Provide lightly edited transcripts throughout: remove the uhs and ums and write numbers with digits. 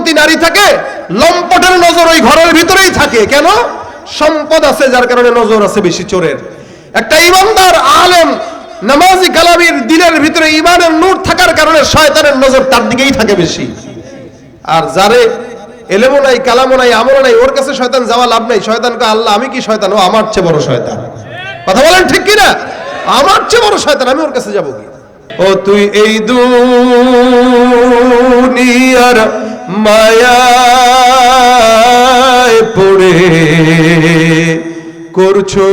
লম্পটি নারী থাকে, লম্পটের নজর ওই ঘরের ভিতরেই থাকে। কেন? সম্পদ আছে, যার কারণে নজর আছে বেশি চোরের। একটা ইমানদার আলেম নামাজি কালামির দিলের ভিতরে ইমানের নূর থাকার কারণে শয়তানের নজর তার দিকেই থাকে বেশি। আর যারে এলেমও নাই, কালামও নাই, আমলও নাই, ওর কাছে শয়তান যাওয়া লাভ নাই। শয়তানকে আল্লাহ আমি কি শয়তান, ও আমার চেয়ে বড় শয়তান। কথা বলেন ঠিক কিনা? আমার চেয়ে বড় শয়তান, আমি ওর কাছে যাবো কি? ও তুই এই দুনিয়ার মায়ায় পড়ে করছো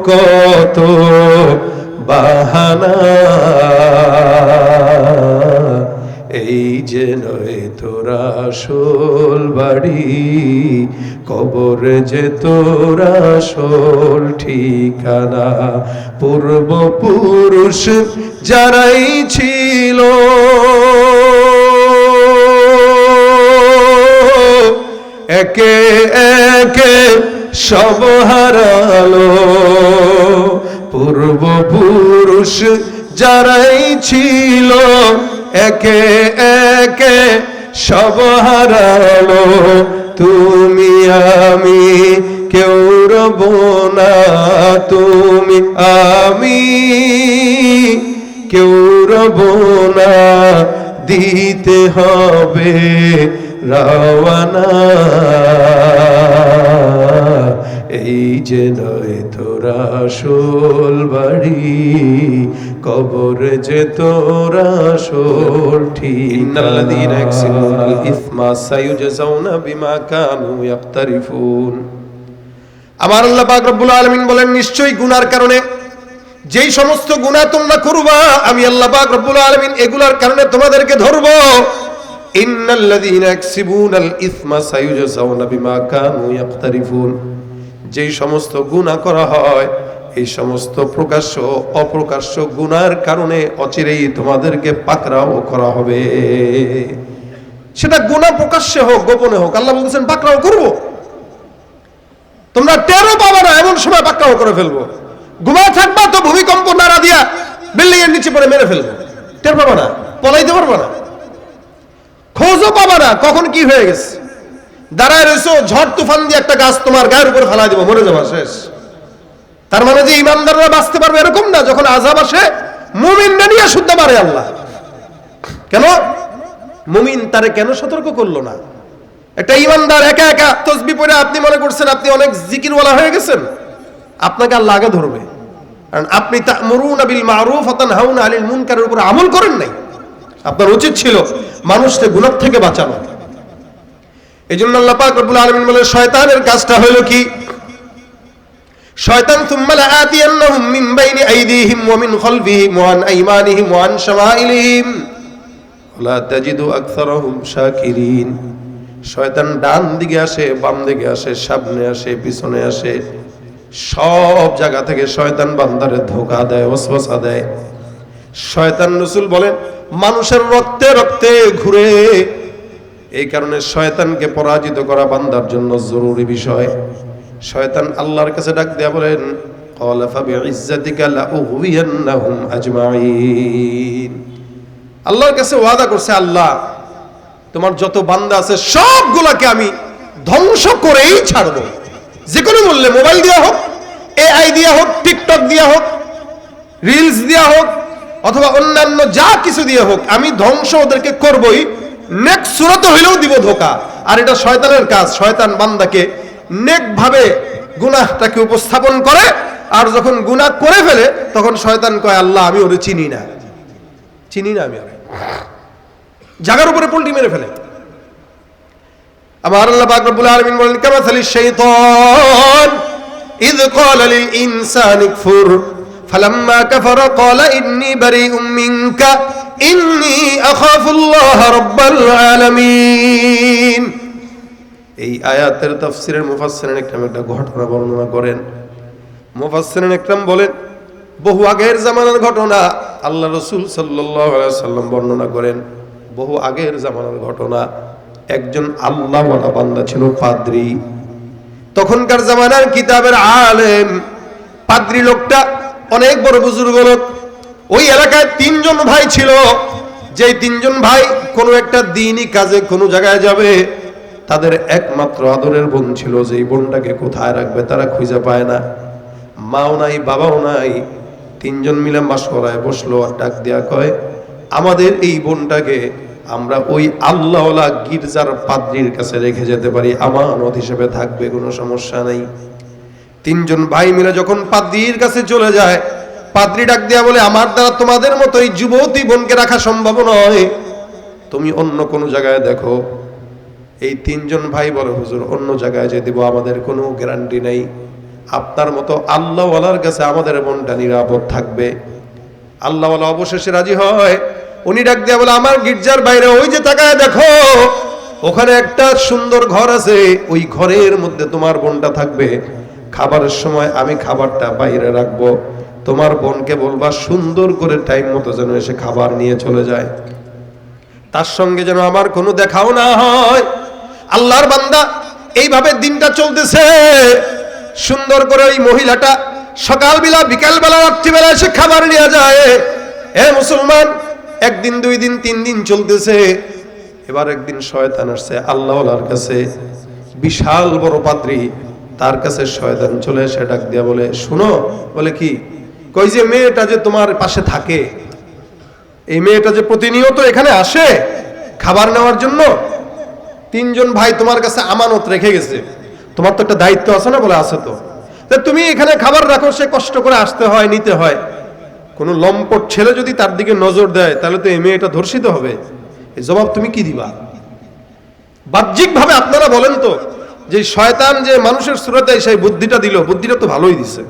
কত বাহানা, এই যে নয় তোরা আসল বাড়ি, কবর যে তোরা আসল ঠিকানা। পূর্বপুরুষ যারাই ছিল একে একে সব হারালো, পূর্বপুরুষ যারাই ছিল একে একে সব হারালো। তুমি আমি কেউ রব না, তুমি আমি কেউ রব না, দিতে হবে রওয়ানা। এই যে নয় তোরা আসল বাড়ি, কবর যে তোরা আসল ঠিকানা। ইন্নাল্লাযীনা ইয়াকসিবুনাল ইসমা সায়ুজজাউনা বিমা কানু ইয়াকতারিফুন। আমার আল্লাহ পাক রব্বুল আলামিন বলেন, নিশ্চয়ই গুনার কারণে যেই সমস্ত গুনাহ তোমরা করবা, আমি আল্লাহ পাক রব্বুল আলামিন এগুলার কারণে তোমাদেরকে ধরব। ইন্নাল্লাযীনা ইয়াকসিবুনাল ইসমা সায়ুজজাউনা বিমা কানু ইয়াকতারিফুন। যেই সমস্ত গুনাহ করা হয়, এই সমস্ত প্রকাশ্য অপ্রকাশ্য গুনার কারণে অচিরেই তোমাদেরকে পাকড়াও করা হবে। সেটা গুনাহ প্রকাশ্যে হোক গোপনে হোক, আল্লাহ বলছেন পাকড়াও করব। তোমরা টেরও পাবে না, এমন সময় পাকড়াও করে ফেলবো। ঘুমায় থাকবা তো ভূমিকম্প নাড়া দিয়া বিল্ডিং এর নিচে পড়ে মেরে ফেলবো, টের পাবা না, পলাইতে পারবা না, খোঁজও পাবা না কখন কি হয়ে গেছে। দাঁড়ায় রয়েছো, ঝড় তুফান দিয়ে একটা গাছ তোমার গায়ের উপর ফেলা দিব, মরে যাবা, শেষ। তার মানে যে ইমানদাররা বাঁচতে পারবে এরকম না। যখন আযাব আসে মুমিনরা নিয়ে শুদ্ধ পারে আল্লাহ। কেন? মুমিন তারে কেন সতর্ক করলো না? একটা ইমানদার একা একা তাসবিহ পড়ে আপনি মনে করছেন আপনি অনেক জিকিরওয়ালা হয়ে গেছেন, আপনাকে আল্লাহ আগে ধরবে। কারণ আপনি তা'মুরুনা বিল মা'রুফ ওয়া তানহাউনা আনিল মুনকারের উপর আমল করেন নাই। আপনার উচিত ছিল মানুষকে গুনাহ থেকে বাঁচানো। এজন্য আল্লাহ পাক রব্বুল আলামিন বলেন, শয়তানের কাজটা হলো কি? শয়তান সুম্মা লাআতিয়ান্নাহুম মিন বাইনি আইদিহিম ওয়া মিন খালফিহিম ওয়া আন আইমানিহিম ওয়া আন শামাইলিহিম ওয়া লা তাজিদু আকসারাহুম শাকিরিন। শয়তান ডান দিকে আসে, বাম দিকে আসে, সামনে আসে, পিছনে আসে, সব জায়গা থেকে শয়তান বান্দারে ধোঁকা দেয়, ওয়াসওয়াসা দেয়। শয়তান রাসূল বলেন মানুষের রক্তে রক্তে ঘুরে। এই কারণে শয়তানকে পরাজিত করা বান্দার জন্য জরুরি বিষয়। শয়তান আল্লাহর কাছে ডাক দেয়া বলেন, ক্বালা ফাবিইজ্জাতিকা লাউগওয়িয়ান্নাহুম আজমাইন। আল্লাহর কাছে ওয়াদা করছে, আল্লাহ তোমার যত বান্দা আছে সবগুলাকে আমি ধ্বংস করেই ছাড়বো। যে কোনো মূল্যে, মোবাইল দিয়া হোক, এআই দিয়া হোক, টিকটক দিয়া হোক, রিলস দিয়া হোক, অথবা অন্যান্য যা কিছু দিয়ে হোক, আমি ধ্বংস ওদেরকে করবই। নেক সুরত হইলেও দিব ধোকা। আর এটা শয়তানের কাজ। শয়তান বান্দাকে নেক ভাবে গুনাহটাকে উপস্থাপন করে, আর যখন গুনাহ করে ফেলে তখন শয়তান কয়, আল্লাহ আমি ওরে চিনি না, চিনি না আমি ওরে, জায়গার উপরে পল্টি মেরে ফেলে। আমার আল্লাহ পাক রব্বুল আলামিন বলেন, কামাসালিশ শাইতান ইয ক্বালা লিল ইনসানি কফুর ফালাম্মা কাফারা ক্বালা ইন্নী বারীউম মিনকা ইন্নী আখাফুল্লাহ রাব্বাল আলামিন। এই আয়াতের তাফসীরের মুফাসসিরিন একরাম একটা ঘটনা বর্ণনা করেন। মুফাসসিরিন একরাম বলেন, বহু আগের জামানার ঘটনা আল্লাহ রাসূল সাল্লাল্লাহু আলাইহি ওয়াসাল্লাম বর্ণনা করেন। বহু আগের জামানার ঘটনা। একজন আল্লাহওয়ালা বান্দা ছিল, পাদ্রী। তখনকার জামানার কিতাবের আলেম পাদ্রী লোকটা অনেক বড় বুজুর্গ লোক। ওই এলাকায় তিনজন ভাই ছিল। যেই তিনজন ভাই কোনো একটা দ্বীনি কাজে কোনো জায়গায় যাবে, তাদের একমাত্র আদরের বোন ছিল, যে এই বোনটাকে কোথায় রাখবে তারা খুঁজে পায় না। মাও নাই, বাবাও নাই, তিনজন মিলে মাশওয়ারায় বসলো, আর ডাক দিয়া কয়, আমাদের এই বোনটাকে আমরা ওই আল্লাহওয়ালা গির্জার পাদ্রীর কাছে রেখে যেতে পারি, আমানত হিসেবে থাকবে, কোনো সমস্যা নেই। তিনজন ভাই মিলে যখন পাদ্রীর কাছে চলে যায়, পাদ্রী ডাক দিয়া বলে, আমার দ্বারা তোমাদের মতো এই যুবতী বোনকে রাখা সম্ভব নয়, তুমি অন্য কোনো জায়গায় দেখো। এই তিনজন ভাই বলে, হুজুর অন্য জায়গায় যে দিব আমাদের কোনো গ্যারান্টি নেই, আপনার মতো আল্লাহওয়ালার কাছে আমাদের বোনটা নিরাপদ থাকবে। আল্লাহওয়ালা অবশেষে রাজি হয়। উনি ডাক দিয়া বলে, আমার গির্জার বাইরে ওই যে তাকায় দেখো, ওখানে একটা সুন্দর ঘর আছে, ওই ঘরের মধ্যে তোমার বোনটা থাকবে। খাবারের সময় আমি খাবারটা বাইরে রাখবো, তোমার বোনকে বলবা সুন্দর করে টাইম মতো যেন এসে খাবার নিয়ে চলে যায়, তার সঙ্গে যেন আমার কোনো দেখাও না হয়। আল্লাহর বান্দা, এইভাবে দিনটা চলতেছে। সুন্দর করে ওই মহিলাটা সকালবেলা, বিকালবেলা, রাত্রিবেলা এসে খাবার নিয়ে যায়। এ মুসলমান, একদিন, দুই দিন, তিন দিন চলতেছে। এবার একদিন শয়তান আসছে আল্লাহওয়ালার কাছে, বিশাল বড় পাদ্রী, তার কাছে শয়তান চলে এসে ডাক দিয়া বলে, শুনো। বলে কি? কই যে মেয়েটা যে তোমার পাশে থাকে, এই মেয়েটা যে প্রতিনিয়ত এখানে আসে খাবার নেওয়ার জন্য, তিনজন ভাই তোমার কাছে আমানত রেখে গেছে, তোমার তো একটা দায়িত্ব আছে না? বলে আছে তো। তুমি এখানে খাবার রাখো, সে কষ্ট করে আসতে হয়, নিতে হয়। কোন লম্পট ছেলে যদি তার দিকে নজর দেয়, তাহলে তো এই মেয়েটা ধর্ষিত হবে। এই জবাব তুমি কি দিবা? বাহ্যিক ভাবে আপনারা বলেন তো, যে শয়তান যে মানুষের সুরতে সেই বুদ্ধিটা দিল, বুদ্ধিটা তো ভালোই দিছে,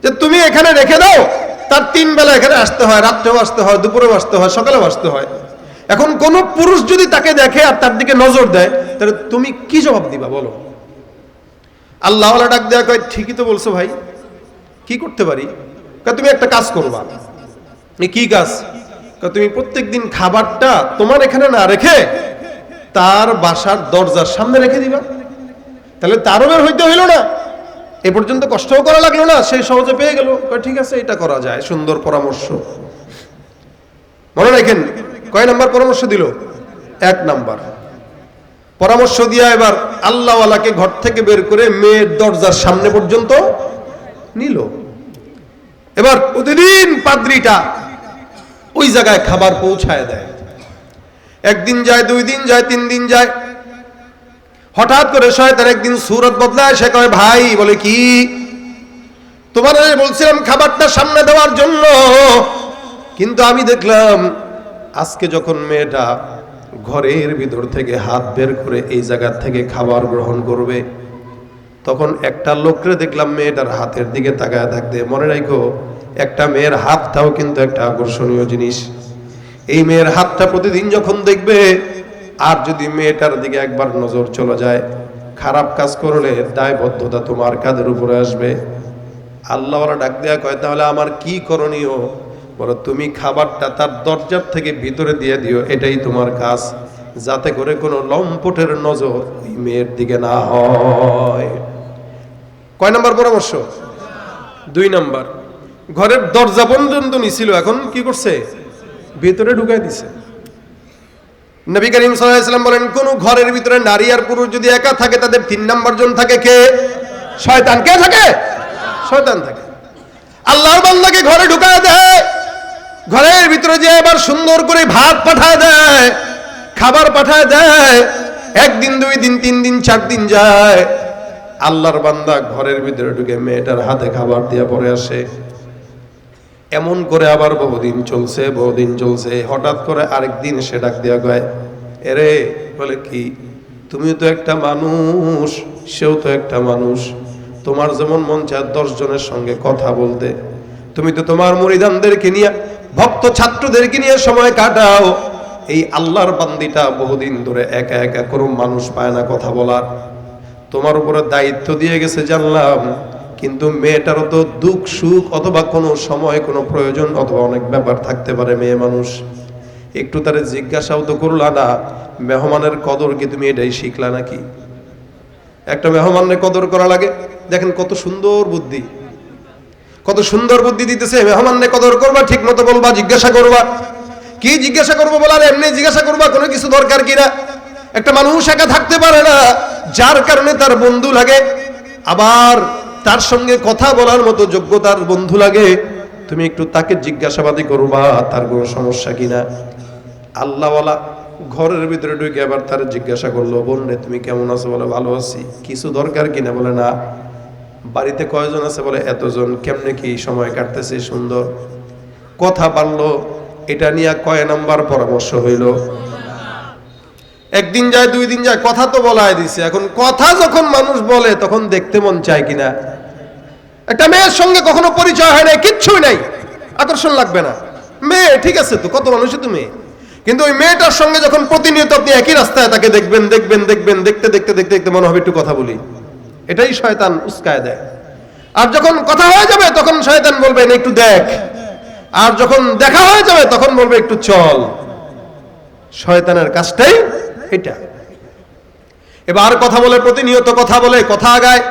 যে তুমি এখানে রেখে দাও, তার তিন বেলা এখানে আসতে হয়, রাত্রেও আসতে হয়, দুপুরেও আসতে হয়, সকালেও আসতে হয়। এখন কোন পুরুষ যদি তাকে দেখে আর তার দিকে নজর দেয়, তাহলে তুমি কি জবাব দিবা বলো? আল্লাহওয়ালা ডাক দেয়া কয়, ঠিকই তো বলছো ভাই, কি করতে পারি? তুমি একটা কাজ করবা। কি কাজ? তুমি প্রত্যেকদিন খাবারটা তোমার এখানে না রেখে তার বাসার দরজার সামনে রেখে দিবা, তাহলে তারও বের হইতে হইল না, এ পর্যন্ত কষ্টও করা লাগলো না, সেই সহজে পেয়ে গেল। ঠিক আছে, এটা করা যায়, সুন্দর পরামর্শ। মনে রাখেন, কয় নাম্বার পরামর্শ দিল? 1 নাম্বার পরামর্শ দিয়া এবার আল্লাহওয়ালাকে ঘর থেকে বের করে মেয়ের দরজার সামনে পর্যন্ত নিল। এবার প্রতিদিন পাদ্রীটা ওই জায়গায় খাবার পৌঁছায় দেয়। একদিন যায়, 2 দিন যায়, 3 দিন যায়। হঠাৎ করে শয়তান একদিন সুরত বদলায়, সে কয়, ভাই। বলে কি? তোমার বলছিলাম খাবারটা সামনে দেওয়ার জন্য, কিন্তু আমি দেখলাম আজকে যখন মেয়েটা ঘরের ভিতর থেকে হাত বের করে এই জায়গা থেকে খাবার গ্রহণ করবে, তখন একটা লোকরে দেখলাম মেয়েটার হাতের দিকে তাকায় থাকতে। মনে রাখো, একটা মেয়ের হাতটাও কিন্তু একটা আকর্ষণীয় জিনিস। এই মেয়ের হাতটা প্রতিদিন যখন দেখবে, আর যদি মেয়েটার দিকে একবার নজর চলে যায়, খারাপ কাজ করলে দায়বদ্ধতা তোমার কাঁধের উপরে আসবে। আল্লাহওয়ালা ডাক দেয়া কয়, তাহলে আমার কি করণীয়? বলো, তুমি খাবারটা তার দরজার থেকে ভিতরে দিয়ে দিও, এটাই তোমার কাজ, যাতে করে কোনো লম্পটের নজর ওই মেয়ের দিকে না হয়। কয় নাম্বার পরামর্শ? 2 নাম্বার। ঘরের দরজা পর্যন্ত নিছিল, এখন কি করছে? ভিতরে ঢুকাই দিছে। নবী করিম সাল্লাল্লাহু আলাইহি ওয়াসাল্লাম বলেন, কোন ঘরের ভিতরে নারী আর পুরুষ যদি একা থাকে, তাদের 3 নাম্বার জন থাকে কে? শয়তান। কে থাকে? শয়তান থাকে। আল্লাহর বান্দাকে ঘরে ঢুকায় দেয়, ঘরের ভিতরে যে এবার সুন্দর করে ভাত পাঠায় দেয়, খাবার পাঠায় দেয়। 1 দিন, 2 দিন, 3 দিন, 4 দিন যায়। আল্লাহর বান্দা ঘরের ভিতরে ঢুকে মেয়েটার হাতে খাবার দিয়ে পরে আসে। এমন করে আবার বহুদিন চলছে, বহুদিন চলছে। হঠাৎ করে আরেকদিন সে ডাক দিয়া কয়, এরে। বলে কি? তুমি তো একটা মানুষ, সেও তো একটা মানুষ, তোমার যেমন মন চায় 10 জনের সঙ্গে কথা বলতে, তুমি তো তোমার মুরিদানদেরকে নিয়ে, ভক্ত ছাত্রদেরকে নিয়ে সময় কাটাও। এই আল্লাহর বান্দিটা বহুদিন ধরে একা একা কোনো মানুষ পায় না কথা বলার, তোমার উপরে দায়িত্ব দিয়ে গেছে জানলাম, কিন্তু মেয়েটারও তো দুঃখ সুখ অথবা কোনো সময় কোনো প্রয়োজন অথবা অনেক ব্যাপার থাকতে পারে, মেয়ে মানুষ। একটু তারে জিজ্ঞাসাও তো করলা না, মেহমানের কদর কি তুমি এটাই শিখলা নাকি? একটা মেহমানের কদর করা লাগে। দেখেন কত সুন্দর বুদ্ধি, কত সুন্দর বুদ্ধি দিতেছে। মেহমানের কদর করবা, ঠিক মতো বলবা, জিজ্ঞাসা করবা। কি জিজ্ঞাসা করবো বলার? এমনি জিজ্ঞাসা করবা, কোনো কিছু দরকার কিনা। একটা মানুষ একা থাকতে পারে না, যার কারণে তার বন্ধু লাগে, আবার তার সঙ্গে কথা বলার মতো যোগ্যতার বন্ধু লাগে। তুমি একটু তাকে জিজ্ঞাসাবাদি করবা তার কোনো সমস্যা কিনা। আল্লাহওয়ালা ঘরের ভিতরে ঢুকে আবার তার জিজ্ঞাসা করলো, বোন রে তুমি কেমন আছো? বলে ভালো আছি। কিছু দরকার কিনা? বলে না। বাড়িতে কয়জন আছে? বলে এতজন। কেমনে কি সময় কাটতেছে? সুন্দর। কথা বাড়লো, এটা নিয়ে কয় নাম্বার পরামর্শ হইল? একদিন যায়, 2 দিন যায়, কথা তো বলাই দিছে। এখন কথা যখন মানুষ বলে তখন দেখতে মন চায় কিনা? একটা মেয়ের সঙ্গে কখনো পরিচয় হয় নাই, কিচ্ছুই নাই, আকর্ষণ লাগবে না। মেয়ে ঠিক আছে তো, কত মানুষই তো মেয়ে, কিন্তু ওই মেয়েটার সঙ্গে যখন প্রতিনিয়ত আপনি একই রাস্তায় তাকে দেখবেন দেখবেন দেখবেন, দেখতে দেখতে দেখতে দেখতে মনে হবে একটু কথা বলি। এটাই শয়তান উস্কায় দেয়। আর যখন কথা হয়ে যাবে তখন শয়তান বলবে না একটু দেখ, আর যখন দেখা হয়ে যাবে তখন বলবে একটু চল। শয়তানের কাজটাই এটা। এবার কথা বলে, প্রতিনিয়ত কথা বলে, কথা আগায়।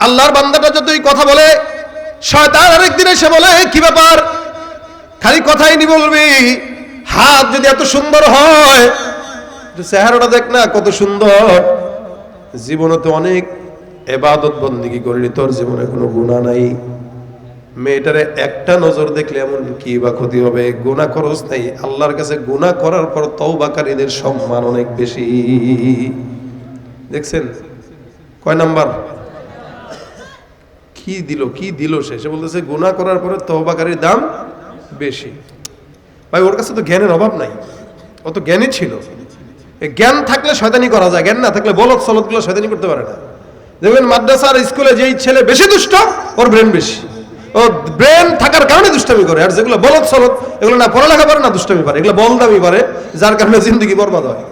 আল্লাহর বান্দাটা যতই কথা বলে, শয়তান আরেকদিন এসে বলে কি ব্যাপার, খালি কথাই নি বলবি, হাত যদি এত সুন্দর হয়, চেহারাটা দেখ না কত সুন্দর, জীবনে তো অনেক ইবাদত বন্দেগী করলি, তোর জীবনে কোনো গুনাহ নাই। মেয়েটারে একটা নজর দেখলে এমন কি বা ক্ষতি হবে? গুনাহ করস নাই, আল্লাহর কাছে গুনাহ করার পর তওবাকারীদের সম্মান অনেক বেশি। দেখছেন কয় নাম্বার? কি দিল সে বলতেছে গুনাহ করার পরে তওবাকারীর দাম বেশি। ভাই ওর কাছে তো জ্ঞানের অভাব নাই, ও তো জ্ঞানী ছিল। জ্ঞান থাকলে শয়তানি করা যায়, জ্ঞান না থাকলে বলদ সলদ গুলো শয়তানি করতে পারে না। দেখবেন মাদ্রাসার স্কুলে যেই ছেলে বেশি দুষ্ট, ওর ব্রেন বেশি, ও ব্রেন থাকার কারণে দুষ্টামি করে। আর যেগুলো বলদ সলদ, এগুলো না পড়ালেখা পারে না দুষ্টামি পারে, এগুলো বলদামি পারে, যার কারণে জিন্দগি বরবাদ হয়।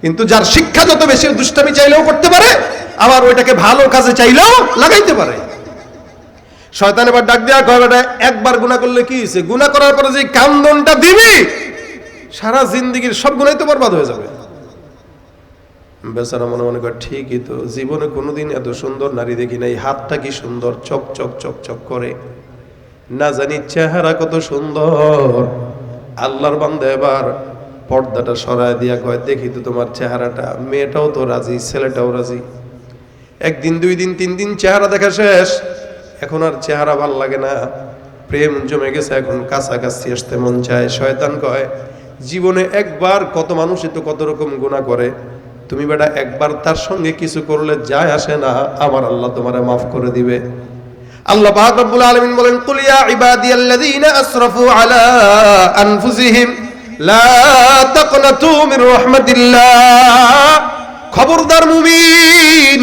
কিন্তু যার শিক্ষা যত বেশি, দুষ্টামি চাইলেও করতে পারে, আবার ওইটাকে ভালো কাজে চাইলেও লাগাইতে পারে। শয়তান এবার ডাক দেওয়া কয়টা, একবার গুনাহ করলে কি হয়েছে? গুনাহ করার পরে যে কান্দনটা দিবি, সারা জিন্দগির সব গুনাহ তো বরবাদ হয়ে যাবে। বেচারা মনে মনে করে ঠিকই তো, জীবনে কোনোদিন এত সুন্দর নারী দেখি নাই, হাতটা কি সুন্দর, চক চক চক চক করে, না জানি চেহারা কত সুন্দর। আল্লাহর বান্দা এবার পর্দাটা সরায় দিয়া কয়, দেখি তো তোমার চেহারাটা। মেয়েটাও তো রাজি, ছেলেটাও রাজি। 1 দিন 2 দিন 3 দিন চেহারা দেখা শেষ, এখন আর চেহারা ভাল লাগে না, প্রেম জমে গেছে, এখন কাছাকাছি আসতে মন চায়। শয়তান কয়, জীবনে একবার কত মানুষই তো কত রকম গুনাহ করে, তুমি বেটা একবার তার সঙ্গে কিছু করলে যায় আসে না, আমার আল্লাহ তোমারে মাফ করে দিবে। আল্লাহ পাক রব্বুল আলামিন বলেন, কুল ইয়া ইবাদিয়াল্লাযীনা আসরাফু আলা আনফুসিহিম লা তাকনাতু মির রাহমাতিল্লাহ। খবরদার মুমিন,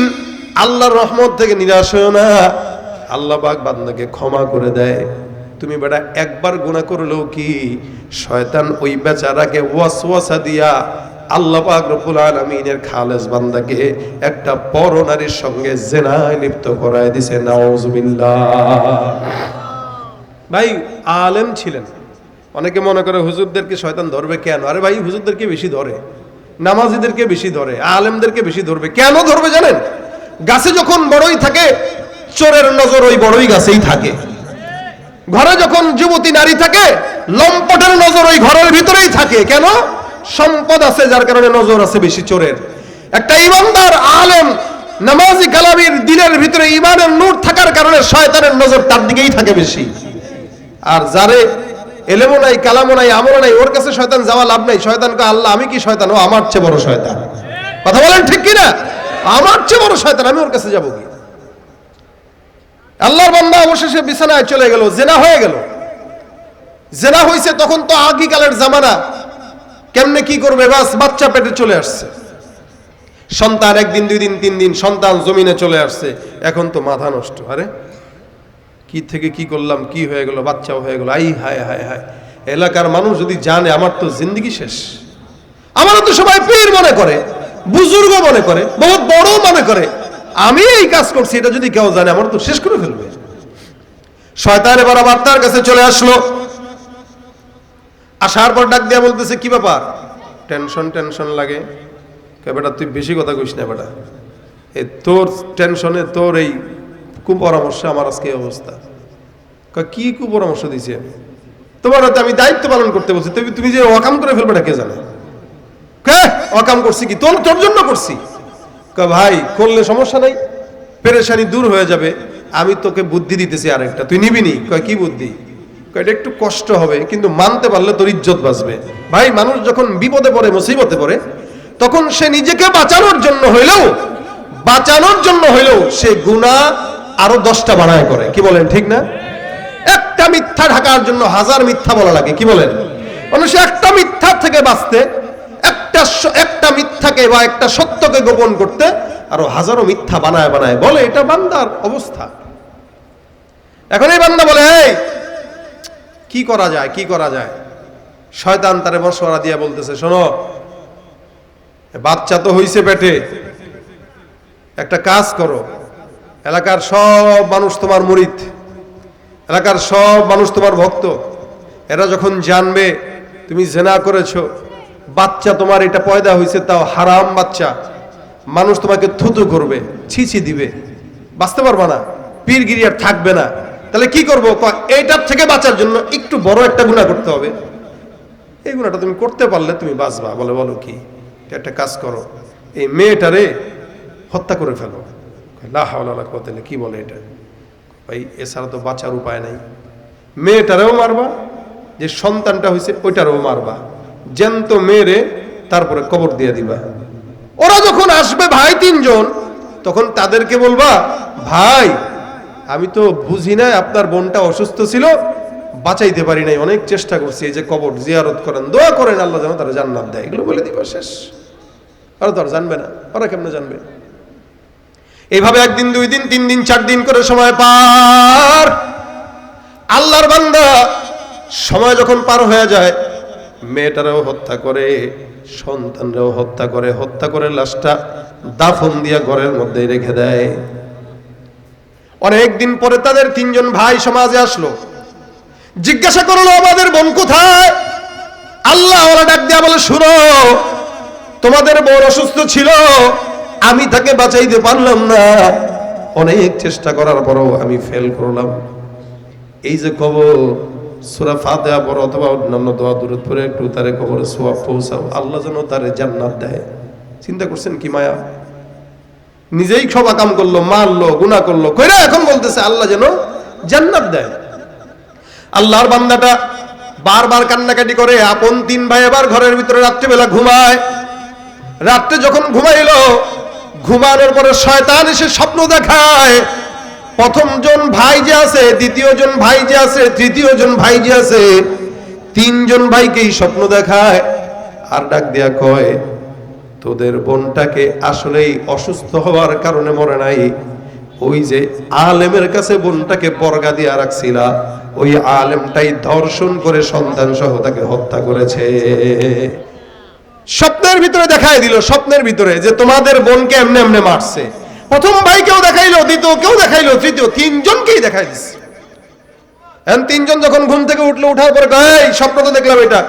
আল্লাহর রহমত থেকে নিরাশ হয়ো না, আল্লাহ পাক বান্দাকে ক্ষমা করে দেয়। তুমি বেটা একবার গুনাহ করলেও কি, শয়তান ওই বেচারাকে ওয়াসওয়াসা দিয়া আল্লাহ পাক রব্বুল আলামিনের খালেস বান্দাকে একটা পরনারীর সঙ্গে জিনায় লিপ্ত করায় দিয়েছে। নাউজুবিল্লাহ। ভাই আলেম ছিলেন, অনেকে মনে করে হুজুরদেরকে শয়তান ধরবে কেন? আরে ভাই হুজুরদেরকে বেশি ধরে, নামাজিদেরকে বেশি ধরে, আলেমদেরকে বেশি ধরবে। কেন ধরবে জানেন? গাছে যখন বড়ই থাকে, চোরের নজর ওই বড়ই গাছেই থাকে। ঘরে যখন যুবতী নারী থাকে, লম্পটের নজর ওই ঘরের ভিতরেই থাকে। কেন? সম্পদ আছে, যার কারণে নজর আছে বেশি চোরের। একটা ইমানদার আলেম নামাজি কালামির দিলের ভিতরে ইমানের নূর থাকার কারণে শয়তানের নজর তার দিকেই থাকে বেশি। আর যারে এলেমও নাই, কালামও নাই, আমলও নাই, ওর কাছে শয়তান যাওয়া লাভ নাই। শয়তানকে আল্লাহ, আমি কি শয়তান? ও আমার চেয়ে বড় শয়তান। কথা বলেন ঠিক কিনা? আমার চেয়ে বড় শয়তান, আমি ওর কাছে যাবো কি? আল্লাহর বান্দা অবশেষে বিছানায় চলে গেল, জেনা হয়ে গেল। জেনা হয়েছে তখন তো আগিকালের জামানা, কেমনে কি করবে, বাস বাচ্চা পেটে চলে আসছে, সন্তান 1 দিন 2 দিন 3 দিন সন্তান জমিনে চলে আসছে। এখন তো মাথা নষ্ট, আরে কি থেকে কি করলাম, কি হয়ে গেল, বাচ্চাও হয়ে গেল। আই হায় হায় হায়, এলাকার মানুষ যদি জানে আমার তো জিন্দগি শেষ। আমারও তো সবাই পীর মনে করে, বুজুর্গ মনে করে, বহুত বড় মনে করে, আমি এই কাজ করছি, এটা যদি কেউ জানে আমার তো শেষ করে ফেলবে। শয়তান এবার আবার তার কাছে চলে আসলো। আসার পর ডাক দিয়া বলতেছে, কি ব্যাপার? টেনশন লাগে। বেটা তুই বেশি কথা কইস না বেটা, এই তোর টেনশনে, তোর এই কুপরামর্শে আমার আজকে এই অবস্থা। কি কুপরামর্শ দিছি আমি? তোমার হাতে আমি দায়িত্ব পালন করতে বলছি, তুমি যে ওয়াকাম করে ফেলবে, কে জানে? কে অকাম করছি কি, তোর জন্য করছি। ভাই করলে সমস্যা নাই, পেরেশানি দূর হয়ে যাবে, আমি তোকে বুদ্ধি দিতেছি আরেকটা, তুই নিবি নি? কয় কি বুদ্ধি? এটা একটু কষ্ট হবে কিন্তু মানতে পারলে তোর ইজ্জত বাঁচবে। ভাই মানুষ যখন বিপদে পড়ে, মুসিবতে পড়ে, তখন সে নিজেকে বাঁচানোর জন্য হইলেও সে গুনাহ আরো 10টা বাড়ায় করে। কি বলেন ঠিক না? একটা মিথ্যা ঢাকার জন্য 1000 মিথ্যা বলা লাগে। কি বলেন? মানুষ একটা মিথ্যার থেকে বাঁচতে, একটা মিথ্যাকে বা একটা সত্যকে গোপন করতে আরো 1000 মিথ্যা বানায় বলে। এটা বান্দার অবস্থা। এখন এই বান্দা বলে, এই কি করা যায়? শয়তান তারে মশওয়ারা দিয়া বলতেছে, শোনো, বাচ্চা তো হইছে পেটে, একটা কাজ করো, এলাকার সব মানুষ তোমার মুরিদ, এলাকার সব মানুষ তোমার ভক্ত, এরা যখন জানবে তুমি জিনা করেছো, বাচ্চা তোমার এটা পয়দা হয়েছে, তাও হারাম বাচ্চা, মানুষ তোমাকে থুতু করবে, ছিছি দিবে, বাঁচতে পারবা না, পীরগিরি আর থাকবে না। তাহলে কি করবো? এইটার থেকে বাঁচার জন্য একটু বড় একটা গুনাহ করতে হবে। এই গুনাহটা তুমি করতে পারলে তুমি বাঁচবা। বলো কি? একটা কাজ করো, এই মেয়েটারে হত্যা করে ফেলো। লা হাওলা ওয়ালা কুওয়াতা ইল্লা, কি বলে এটা? ভাই এছাড়া তো বাঁচার উপায় নাই। মেয়েটারেও মারবা, যে সন্তানটা হয়েছে ওইটারেও মারবা, জ্যান্ত মেরে তারপরে কবর দিয়ে দিবা। ওরা যখন আসবে ভাই 3 জন, তখন তাদেরকে বলবা, ভাই আমি তো বুঝি না, আপনার বোনটা অসুস্থ ছিল, বাঁচাইতে পারি নাই, অনেক চেষ্টা করছি, এই যে কবর জিয়ারত করেন, দোয়া করেন আল্লাহ যেন তারা জান্নাত দেয়। এগুলো বলে দিবা, শেষ। ওরা তো আর জানবে না। ওরা কেমনে জানবে? এইভাবে 1 দিন 2 দিন 3 দিন 4 দিন করে সময় পার। আল্লাহর বান্দা সময় যখন পার হয়ে যায়, মেয়েটারেও হত্যা করে, সন্তানরাও হত্যা করে লাশটা দাফন দিয়া ঘরের মধ্যে রেখে দেয়। অনেক দিন পরে তাদের 3 জন ভাই সমাজে আসলো, জিজ্ঞাসা করলো, আমাদের বোন কোথায়? আল্লাহ ওরা ডাক দিয়া বলে, শুনো, তোমাদের বোন অসুস্থ ছিল, আমি তাকে বাঁচাইতে পারলাম না, অনেক চেষ্টা করার পরও আমি ফেল করলাম। এই যে কবর, সূরা ফাতিহা পড়ো অথবা অন্যান্য দোয়া দুরূদ পড়ে একটু তারে কবরে সওয়াব পৌঁছাও, আল্লাহ যেন তারে জান্নাত দেয়। চিন্তা করছেন কি মায়া? নিজেই সব আকাম করলো, মারলো, গুনাহ করলো, কইরা এখন বলতেছে আল্লাহ যেন জান্নাত দেয়। আল্লাহর বান্দাটা বারবার কান্নাকাটি করে। আপন 3 ভাই এবার ঘরের ভিতরে রাত্রিবেলা ঘুমায়। রাত্রে যখন ঘুমাইলো, ঘুমানোর পরে শয়তান এসে স্বপ্ন দেখায়। প্রথম জন ভাই যে আছে, দ্বিতীয় জন ভাই যে আছে, তৃতীয় জন ভাই যে আছে, 3 জন ভাইকেই স্বপ্ন দেখায়। আর ডাক দিয়া কয়, তোদের বোনটাকে আসলেই অসুস্থ হওয়ার কারণে মরে নাই, ওই যে আলেমের কাছে বোনটাকে বর্গা দিয়া রাখছিলা, ওই আলেমটাই ধর্ষণ করে সন্তান সহ তাকে হত্যা করেছে। স্বপ্নের ভিতরে দেখাই দিল, স্বপ্নের ভিতরে যে তোমাদের বোনকে এমনি এমনি মারছে। প্রথম ভাইকেও দেখাইলো, দ্বিতীয় কেউ দেখাইলো, তৃতীয়, 3 জনকেই দেখাই দিচ্ছে। এখন 3 জন যখন ঘুম থেকে উঠলো, উঠার পরে কয়, এই স্বপ্ন তো দেখলাম এটা।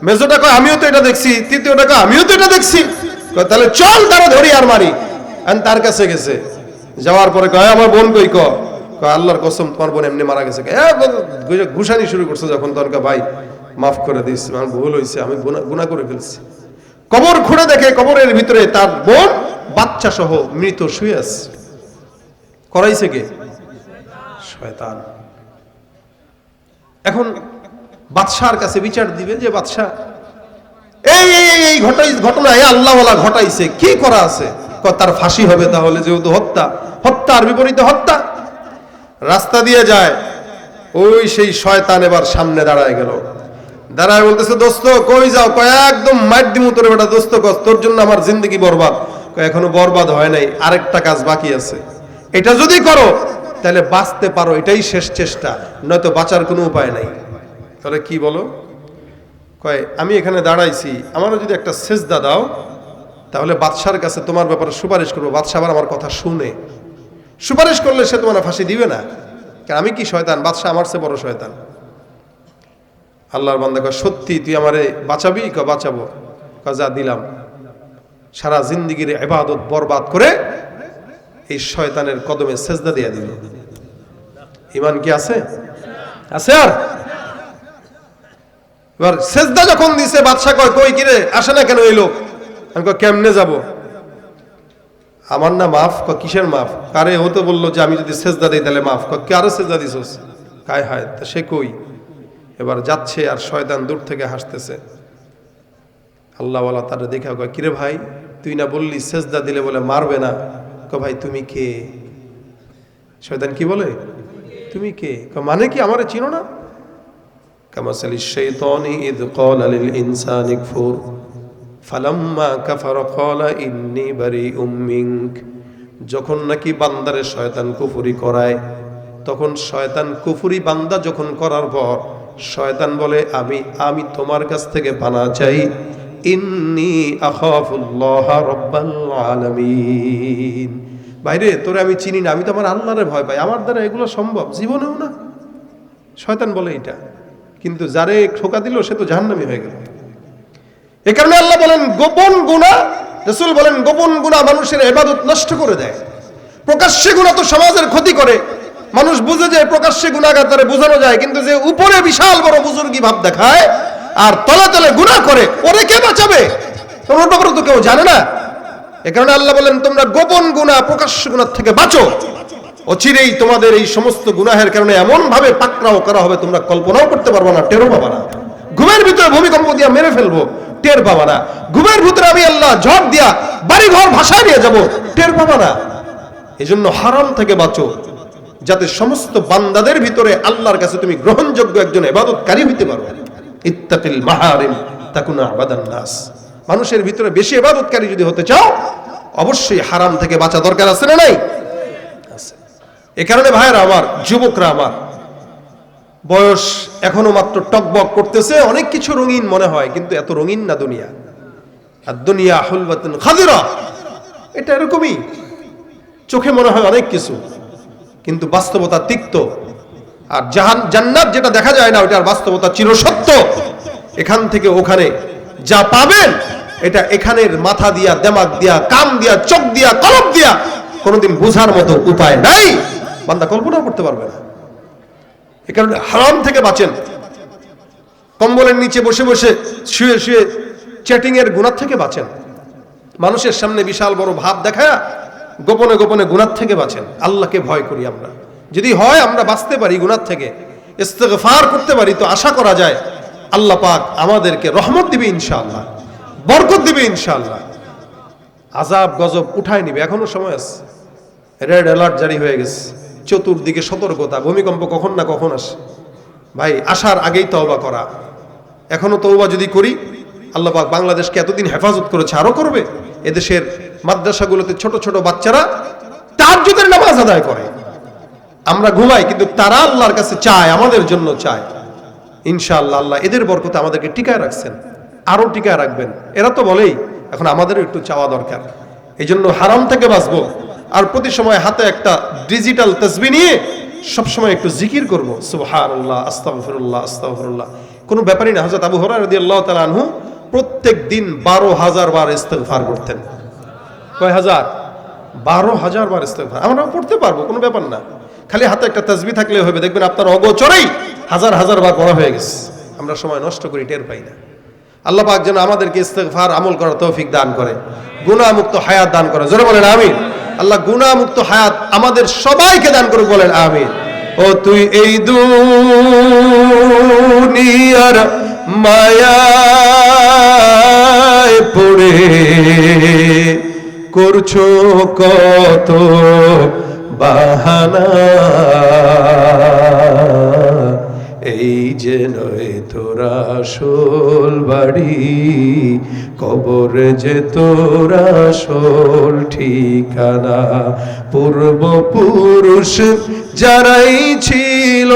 মেজোটা কয়, আমিও তো এটা দেখছি। তৃতীয়টা কয়, আমিও তো এটা দেখছি। তাহলে চল তারা ধরি আর মারি। তার কাছে গেছে, যাওয়ার পরে কয়, আমার বোন কই? কয় আল্লাহর কসম তোমার বোন এমনি মারা গেছে। ঘুষানি শুরু করছে যখন, তখন ভাই মাফ করে দিস, আমার ভুল হয়েছে, আমি গুনাহ করে ফেলছি। কবর খুঁড়ে দেখে কবরের ভিতরে তার বোন বাচ্চা সহ মৃত শুয়ে আছে। করাইছে কে? শয়তান। এখন বাদশার কাছে বিচার দিবে যে বাদশা এই ঘটনা আল্লাহওয়ালা ঘটাইছে, কি করা আছে? তার ফাঁসি হবে তাহলে, যেহেতু হত্যার বিপরীতে হত্যা। রাস্তা দিয়ে যায়, ওই সেই শয়তান এবার সামনে দাঁড়ায় গেল। দাঁড়ায় বলতেছে, দোস্ত কই যাও? কয় একদম মার দিমু তোরে বেটা, দোস্ত তোর জন্য আমার জিন্দগি বরবাদ। কয় এখনো বরবাদ হয় নাই, আরেকটা কাজ বাকি আছে, এটা যদি করো তাহলে বাঁচতে পারো, এটাই শেষ চেষ্টা, নয়তো বাঁচার কোনো উপায় নাই। তাহলে কি বলো? কয় আমি এখানে দাঁড়াইছি, আমারও যদি একটা সেজদা দাও তাহলে বাদশার কাছে তোমার ব্যাপারে সুপারিশ করবো, বাদশা আবার আমার কথা শুনে। সুপারিশ করলে সে তোমার ফাঁসি দিবে না, কারণ আমি কি শয়তান? বাদশা আমার চেয়ে বড় শয়তান। আল্লাহর বান্দা কয়, সত্যি তুই আমারে বাঁচাবি? কয় বাঁচাবো। কয় যা দিলাম। সারা জিন্দিগির ইবাদত বরবাদ করে এই শয়তানের কদমে সেজদা দিয়ে দিল। ঈমান কি আছে? আছে। আর এবার সেজদা যখন দিছে, বাদশা কয় কই কিরে, আসে না কেন এই লোক? আমি কই কেমনে যাব? আমার না মাফ। কিসের মাফ? কারে? ও তো বললো যে আমি যদি সেজদা দিই তাহলে মাফ। কারো সেজদা দিছস? কায় হায়, তা সে কই? এবার যাচ্ছে আর শয়তান দূর থেকে হাসতেছে। আল্লাহওয়ালা তারা দেখা কয়, কিরে ভাই, তুই না বললি সেজদা দিলে বলে মারবে না? ভাই তুমি কে? শয়তান কি বলে, তুমি কে? মানে কি আমারে চিনো না? কামাসালি শাইতানি ইয ক্বালা লিল ইনসানি কফুর ফালাম্মা কাফারা ক্বালা ইন্নী বারিউম মিনক। যখন নাকি বান্দারে শয়তান কুফরি করায়, তখন শয়তান কুফরি বান্দা যখন করার পর শয়তান বলে আমি তোমার কাছ থেকে পানা চাই। ইন্নী আখাফুল্লাহ রাব্বাল আলামিন। বাইরে তোরে আমি চিনি না, আমি তো আমার আল্লাহরে ভয় পাই, আমার দ্বারা এগুলো সম্ভব জীবনেও না। শয়তান বলে এটা, কিন্তু যারে ঠোকা দিল সে তো জাহান্নামী হয়ে গেল। এ কারণে আল্লাহ বলেন গোপন গুনাহ, রাসূল বলেন গোপন গুনাহ মানুষের ইবাদত নষ্ট করে দেয়। প্রকাশ্যে গুনাহ তো সমাজের ক্ষতি করে, মানুষ বুঝে যে প্রকাশ্যে গুনাহগার তারে বোঝানো যায়, কিন্তু যে উপরে বিশাল বড় বুজুর্গি ভাব দেখায় আর তলে তলে গুনাহ করে, ওরে কে বাঁচাবে? তোমার ব্যাপারে তো কেউ জানে না। এ কারণে আল্লাহ বলেন তোমরা গোপন গুনাহ প্রকাশ্য গুনাহ থেকে বাঁচো। অচিরেই তোমাদের এই সমস্ত গুনাহের কারণে এমন ভাবে পাকড়াও করা হবে তোমরা কল্পনাও করতে পারবে না, টেরও পাবে না। ঘুমের ভিতরে ভূমিকম্প দিয়া মেরে ফেলবো, টের পাবে না। ঘুমের ভিতরে আমি আল্লাহ ঝড় দিয়া বাড়ি ঘর ভাসায় নিয়ে যাব, টের পাবে না। এজন্য হারাম থেকে বাঁচো, যাতে সমস্ত বান্দাদের ভিতরে আল্লাহর কাছে তুমি গ্রহণযোগ্য একজন ইবাদতকারী হইতে পারো। ইত্তাকিল মাহারিম তাকুনা আবাদান নাস। মানুষের ভিতরে বেশি ইবাদতকারী যদি হতে চাও, অবশ্যই হারাম থেকে বাঁচা দরকার আছে না নাই? আছে। এই কারণে ভাইরা আমার, যুবকরা আমার, বয়স এখনো মাত্র টকবক করতেছে, অনেক কিছু রঙিন মনে হয়, কিন্তু এত রঙিন না দুনিয়া। আর দুনিয়া হুলওয়াতুন খাদিরা, এটা এরকমই। চোখে মনে হয় অনেক কিছু, কিন্তু বাস্তবতা তিক্ত। আর জান্নাত যেটা দেখা যায় না, ওটার বাস্তবতা চিরসত্য। এখান থেকে ওখানে যা পাবেন, এটা এখানের মাথা দিয়া, দিমাগ দিয়া, কান দিয়া, চোখ দিয়া, কলব দিয়া কোনোদিন বোঝার মতো উপায় নাই, বান্দা কল্পনা করতে পারবে না। এ কারণে হারাম থেকে বাঁচেন। কম্বলের নিচে বসে বসে শুয়ে শুয়ে চ্যাটিং এর গুনাহ থেকে বাঁচেন। মানুষের সামনে বিশাল বড় ভাব দেখায় গোপনে গোপনে গুনাহ থেকে বাঁচেন। আল্লাহকে ভয় করি আমরা। যদি হয় আমরা বাঁচতে পারি গুনাহ থেকে, ইস্তেগফার করতে পারি, তো আশা করা যায় আল্লাহ পাক আমাদেরকে রহমত দিবে ইনশাআল্লাহ, বরকত দিবে ইনশাআল্লাহ, আযাব গজব উঠায় নিবে। এখনো সময় আছে, রেড অ্যালার্ট জারি হয়ে গেছে, চতুর্দিকে সতর্কতা, ভূমিকম্প কখন না কখন আসে। ভাই আসার আগেই তওবা করা। এখনো তওবা যদি করি, আল্লাহ পাক বাংলাদেশকে এতদিন হেফাজত করেছে, আরো করবে। এদেশের মাদ্রাসাগুলোতে ছোট ছোট বাচ্চারা তাহাজ্জুদের নামাজ আদায় করে। আমরা ঘুমাই, কিন্তু তারা আল্লাহর কাছে চায়, আমাদের জন্য চায়। ইনশাআল্লাহ আল্লাহ এদের বরকতে আমাদেরকে টিকায় রাখছেন, আরো টিকায় রাখবেন। এরা তো বলেই, এখন আমাদেরও একটু চাওয়া দরকার। এই জন্য হারাম থেকে বাঁচবো, আর প্রতি সময় হাতে একটা ডিজিটাল তাসবিহ নিয়ে সবসময় একটু জিকির করবো, সুবহানাল্লাহ, আস্তাগফিরুল্লাহ, আস্তাগফিরুল্লাহ। কোনো ব্যাপারই না। হযরত আবু হুরায়রা রাদিয়াল্লাহু তাআলা আনহু প্রত্যেক দিন 12,000 বার ইস্তেগফার করতেন। কয় হাজার? 12,000 বার ইস্তেগফার। আমরাও পড়তে পারবো, কোনো ব্যাপার না। খালি হাতে একটা তাসবিহ থাকলে হবে, দেখবেন আপনার অগোচরেই হাজার হাজার বার পড়া হয়ে গেছে। আমরা সময় নষ্ট করি, টের পাই না। আল্লাহ পাক যেন আমাদেরকে ইস্তেগফার আমল করার তৌফিক দান করে, গুনাহ মুক্ত হায়াত দান করে। জোরে বলেন আমিন। আল্লাহ গুনাহ মুক্ত হায়াত আমাদের সবাইকে দান করুক, বলেন আমিন। ও তুই এই দুনিয়ার মায়ায় পড়ে করছো কত বাহানা, এই যে নয় তোরা আসল বাড়ি, কবর যে তোরা আসল ঠিকানা। পূর্বপুরুষ যারাই ছিল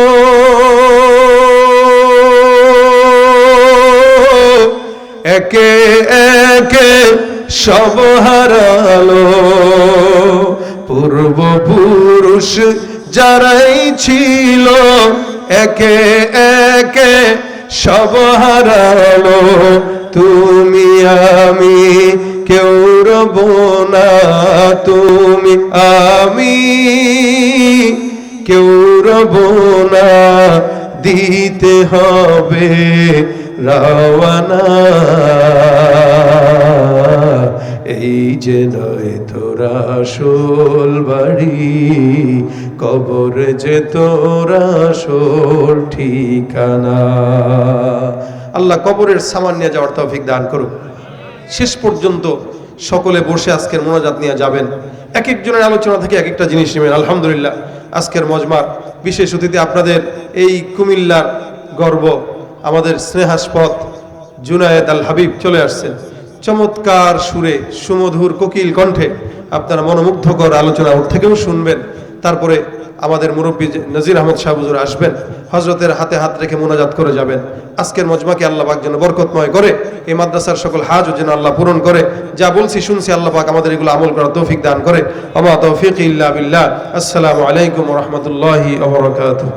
একে একে সব হারালো, পূর্বপুরুষ যারাই ছিল একে একে সব হারালো। তুমি আমি কেউ রব না, তুমি আমি কেউ রব না, দিতে হবে রওয়ানা। এই যে নয় তোরা আসল বাড়ি, কবর যে তোরা আসল ঠিকানা। আল্লাহ কবরের সামান নিয়ে যাওয়ার তৌফিক দান করুক। শেষ পর্যন্ত সকলে বসে আজকের মোনাজাত নিয়ে যাবেন। এক একজনের আলোচনা থেকে এক একটা জিনিস নেবেন। আলহামদুলিল্লাহ, আজকের মজমার বিশেষ অতিথি আপনাদের এই কুমিল্লার গর্ব, আমাদের স্নেহাস্পদ জুনায়েদ আল হাবিব চলে আসছেন। চমৎকার সুরে সুমধুর কোকিল কণ্ঠে আপনারা মনোমুগ্ধকর আলোচনা ওর থেকেও শুনবেন। তারপরে আমাদের মুরব্বী নজির আহমদ শাহ হুজুর আসবেন, হযরতের হাতে হাত রেখে মোনাজাত করে যাবেন। আজকের মজমাকে আল্লাহ পাক যেন বরকতময় করে, এই মাদ্রাসার সকল হাজও যেন আল্লাহ পূরণ করে। যা বলছি শুনছি আল্লাহ পাক আমাদের এগুলো আমল করার তৌফিক দান করে। ওয়া মা তাওফীকি ইল্লা বিল্লাহ। আসসালামু আলাইকুম ওয়া রাহমাতুল্লাহি ওয়া বারাকাতুহু।